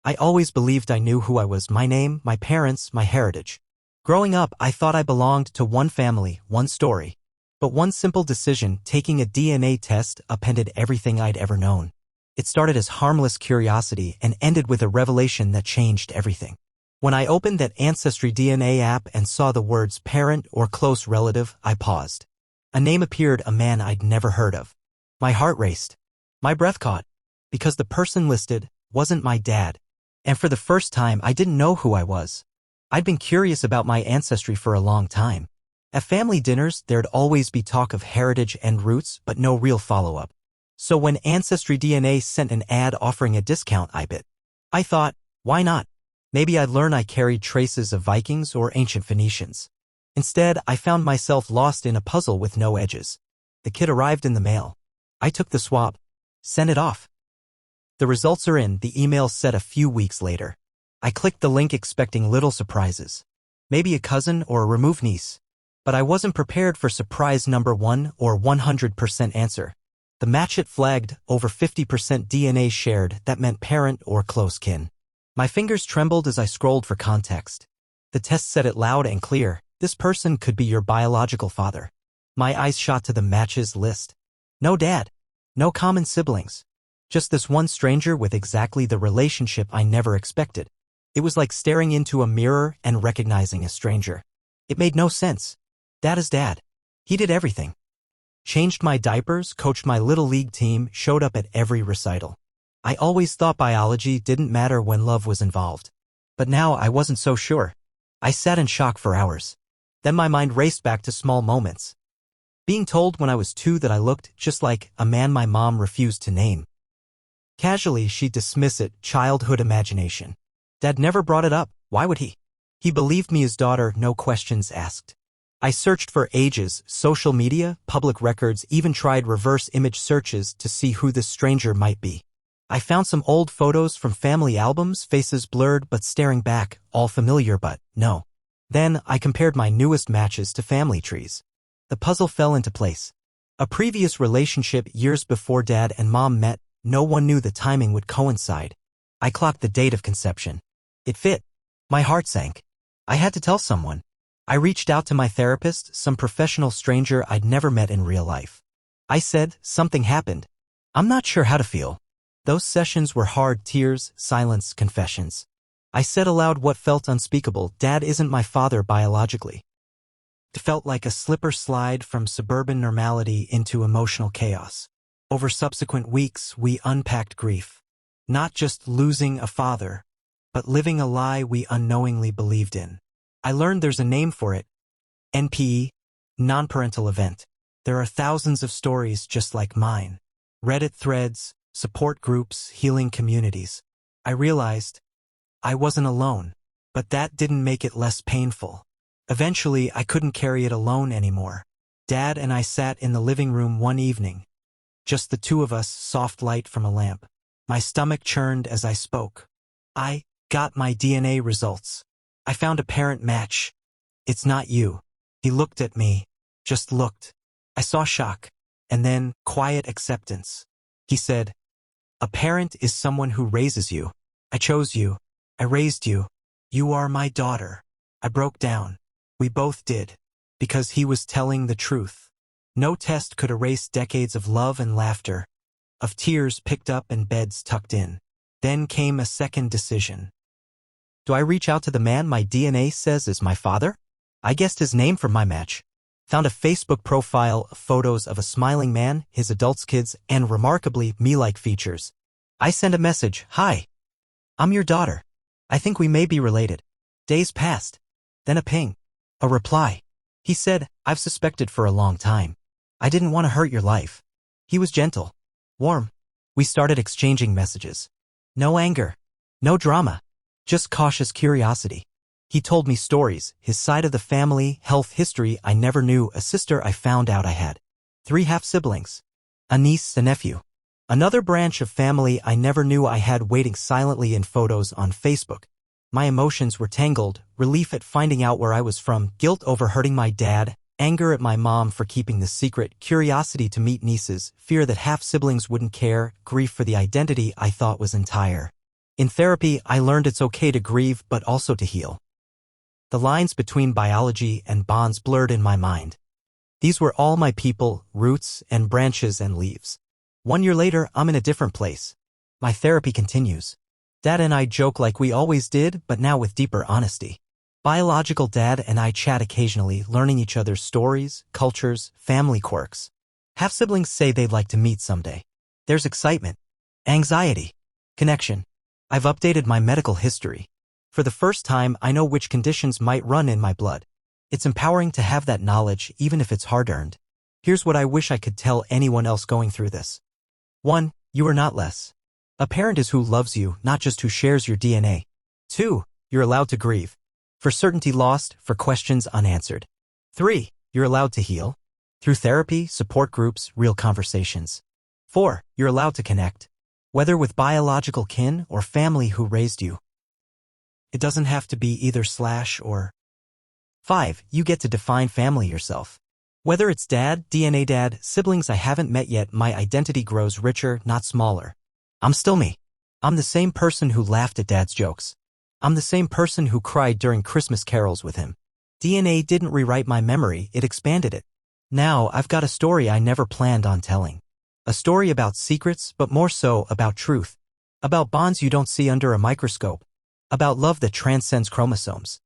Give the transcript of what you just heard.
I always believed I knew who I was, my name, my parents, my heritage. Growing up, I thought I belonged to one family, one story. But one simple decision, taking a DNA test, upended everything I'd ever known. It started as harmless curiosity and ended with a revelation that changed everything. When I opened that Ancestry DNA app and saw the words parent or close relative, I paused. A name appeared, a man I'd never heard of. My heart raced. My breath caught. Because the person listed wasn't my dad. And for the first time, I didn't know who I was. I'd been curious about my ancestry for a long time. At family dinners, there'd always be talk of heritage and roots, but no real follow-up. So when Ancestry DNA sent an ad offering a discount, I bit. I thought, why not? Maybe I'd learn I carried traces of Vikings or ancient Phoenicians. Instead, I found myself lost in a puzzle with no edges. The kit arrived in the mail. I took the swab. Sent it off. The results are in, the email said a few weeks later. I clicked the link expecting little surprises. Maybe a cousin or a removed niece. But I wasn't prepared for surprise number 1 or 100% answer. The match it flagged, over 50% DNA shared, that meant parent or close kin. My fingers trembled as I scrolled for context. The test said it loud and clear, this person could be your biological father. My eyes shot to the matches list. No dad. No common siblings. Just this one stranger with exactly the relationship I never expected. It was like staring into a mirror and recognizing a stranger. It made no sense. Dad is dad. He did everything. Changed my diapers, coached my little league team, showed up at every recital. I always thought biology didn't matter when love was involved. But now I wasn't so sure. I sat in shock for hours. Then my mind raced back to small moments. Being told when I was 2 that I looked just like a man my mom refused to name. Casually, she'd dismiss it, childhood imagination. Dad never brought it up, why would he? He believed me his daughter, no questions asked. I searched for ages, social media, public records, even tried reverse image searches to see who this stranger might be. I found some old photos from family albums, faces blurred but staring back, all familiar but no. Then I compared my newest matches to family trees. The puzzle fell into place. A previous relationship years before Dad and Mom met, no one knew the timing would coincide. I clocked the date of conception. It fit. My heart sank. I had to tell someone. I reached out to my therapist, some professional stranger I'd never met in real life. I said, something happened. I'm not sure how to feel. Those sessions were hard, tears, silence, confessions. I said aloud what felt unspeakable, Dad isn't my father biologically. It felt like a slipper slide from suburban normality into emotional chaos. Over subsequent weeks, we unpacked grief. Not just losing a father, but living a lie we unknowingly believed in. I learned there's a name for it. NPE, non-parental event. There are thousands of stories just like mine. Reddit threads, support groups, healing communities. I realized I wasn't alone, but that didn't make it less painful. Eventually, I couldn't carry it alone anymore. Dad and I sat in the living room one evening. Just the two of us, soft light from a lamp. My stomach churned as I spoke. I got my DNA results. I found a parent match. It's not you. He looked at me. Just looked. I saw shock. And then quiet acceptance. He said, a parent is someone who raises you. I chose you. I raised you. You are my daughter. I broke down. We both did. Because he was telling the truth. No test could erase decades of love and laughter. Of tears picked up and beds tucked in. Then came a second decision. Do I reach out to the man my DNA says is my father? I guessed his name from my match. Found a Facebook profile, photos of a smiling man, his adults' kids, and remarkably me-like features. I sent a message, hi. I'm your daughter. I think we may be related. Days passed. Then a ping. A reply. He said, I've suspected for a long time. I didn't want to hurt your life. He was gentle. Warm. We started exchanging messages. No anger. No drama. Just cautious curiosity. He told me stories, his side of the family, health history I never knew, a sister I found out I had. 3 half-siblings. A niece, a nephew. Another branch of family I never knew I had waiting silently in photos on Facebook. My emotions were tangled, relief at finding out where I was from, guilt over hurting my dad, anger at my mom for keeping the secret, curiosity to meet nieces, fear that half-siblings wouldn't care, grief for the identity I thought was entire. In therapy, I learned it's okay to grieve but also to heal. The lines between biology and bonds blurred in my mind. These were all my people, roots and branches and leaves. 1 year later, I'm in a different place. My therapy continues. Dad and I joke like we always did, but now with deeper honesty. Biological dad and I chat occasionally, learning each other's stories, cultures, family quirks. Half-siblings say they'd like to meet someday. There's excitement, anxiety, connection. I've updated my medical history. For the first time, I know which conditions might run in my blood. It's empowering to have that knowledge, even if it's hard-earned. Here's what I wish I could tell anyone else going through this. 1. You are not less. A parent is who loves you, not just who shares your DNA. 2. You're allowed to grieve. For certainty lost, for questions unanswered. 3. You're allowed to heal. Through therapy, support groups, real conversations. 4. You're allowed to connect. Whether with biological kin or family who raised you. It doesn't have to be either / or. 5. You get to define family yourself. Whether it's dad, DNA dad, siblings I haven't met yet, my identity grows richer, not smaller. I'm still me. I'm the same person who laughed at dad's jokes. I'm the same person who cried during Christmas carols with him. DNA didn't rewrite my memory, it expanded it. Now I've got a story I never planned on telling. A story about secrets, but more so about truth. About bonds you don't see under a microscope. About love that transcends chromosomes.